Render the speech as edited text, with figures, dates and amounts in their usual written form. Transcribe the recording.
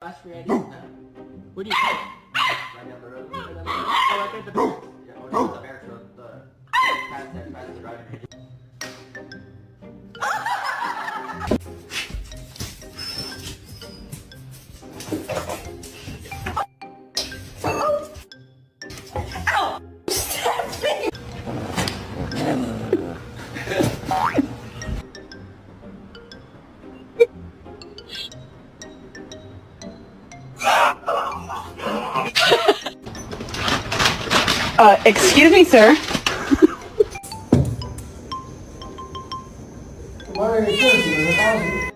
Fast ready na. Where do you go? Right down the road. Oh, right there at the door. Yeah, or no, the bear truck, the past the driving range. Excuse me, sir. What are you doing?